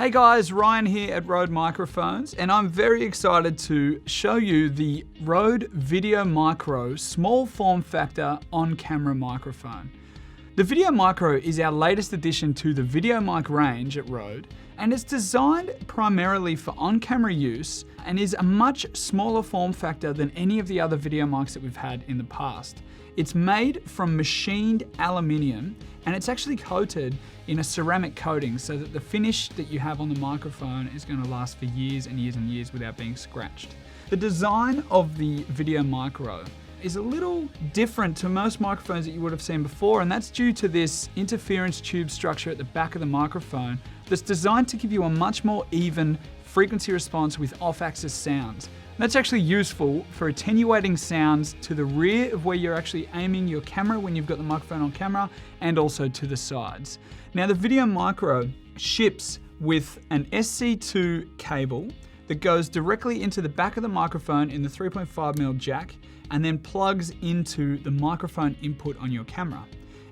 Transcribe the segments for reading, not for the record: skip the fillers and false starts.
Hey guys, Ryan here at Rode Microphones, and I'm very excited to show you the Rode VideoMicro small form factor on-camera microphone. The VideoMicro is our latest addition to the VideoMic range at Rode, and it's designed primarily for on-camera use and is a much smaller form factor than any of the other video mics that we've had in the past. It's made from machined aluminium, and it's actually coated in a ceramic coating so that the finish that you have on the microphone is going to last for years and years and years without being scratched. The design of the VideoMicro is a little different to most microphones that you would have seen before, and that's due to this interference tube structure at the back of the microphone that's designed to give you a much more even frequency response with off-axis sounds. That's actually useful for attenuating sounds to the rear of where you're actually aiming your camera when you've got the microphone on camera, and also to the sides. Now the VideoMicro ships with an SC2 cable that goes directly into the back of the microphone in the 3.5mm jack and then plugs into the microphone input on your camera.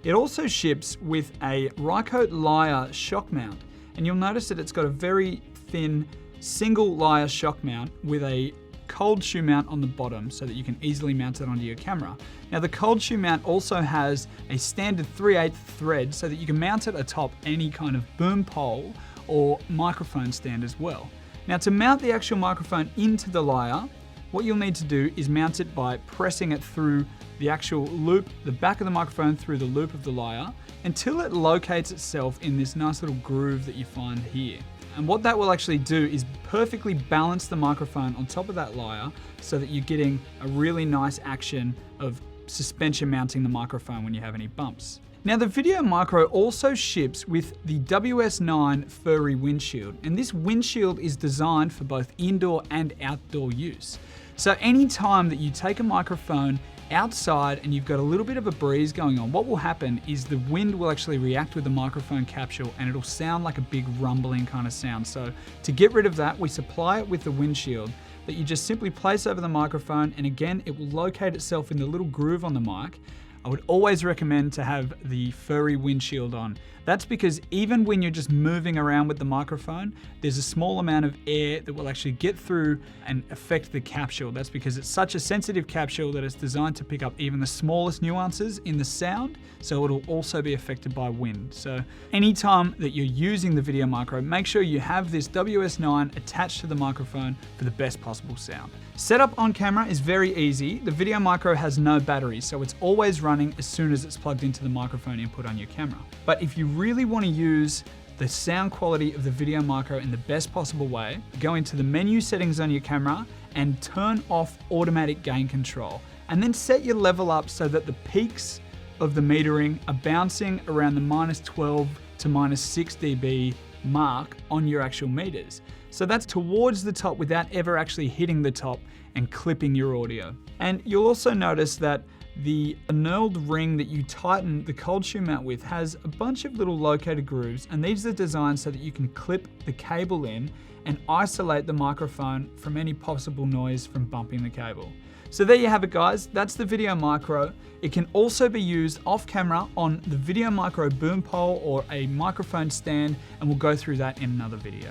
It also ships with a Rycote Lyre shock mount, and you'll notice that it's got a very thin single Lyre shock mount with a cold shoe mount on the bottom so that you can easily mount it onto your camera. Now the cold shoe mount also has a standard 3/8 thread so that you can mount it atop any kind of boom pole or microphone stand as well. Now to mount the actual microphone into the Lyre, what you'll need to do is mount it by pressing it through the actual loop, the back of the microphone through the loop of the Lyre, until it locates itself in this nice little groove that you find here. And what that will actually do is perfectly balance the microphone on top of that Lyre so that you're getting a really nice action of suspension mounting the microphone when you have any bumps. Now the VideoMicro also ships with the WS9 furry windshield, and this windshield is designed for both indoor and outdoor use. So anytime that you take a microphone outside and you've got a little bit of a breeze going on, what will happen is the wind will actually react with the microphone capsule and it'll sound like a big rumbling kind of sound. So to get rid of that, we supply it with the windshield that you just simply place over the microphone, and again, it will locate itself in the little groove on the mic. I would always recommend to have the furry windshield on. That's because even when you're just moving around with the microphone, there's a small amount of air that will actually get through and affect the capsule. That's because it's such a sensitive capsule that it's designed to pick up even the smallest nuances in the sound, so it'll also be affected by wind. So anytime that you're using the VideoMicro, make sure you have this WS9 attached to the microphone for the best possible sound. Setup on camera is very easy. The VideoMicro has no battery, so it's always running as soon as it's plugged into the microphone input on your camera. But if you really want to use the sound quality of the VideoMicro in the best possible way, go into the menu settings on your camera and turn off automatic gain control, and then set your level up so that the peaks of the metering are bouncing around the -12 to -6 dB mark on your actual meters. So that's towards the top without ever actually hitting the top and clipping your audio. And you'll also notice that the knurled ring that you tighten the cold shoe mount with has a bunch of little located grooves, and these are designed so that you can clip the cable in and isolate the microphone from any possible noise from bumping the cable. So there you have it guys, that's the VideoMicro. It can also be used off camera on the VideoMicro boom pole or a microphone stand, and we'll go through that in another video.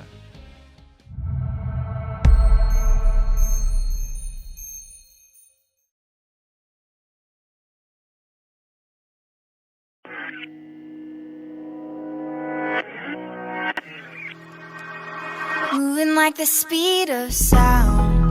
Moving like the speed of sound,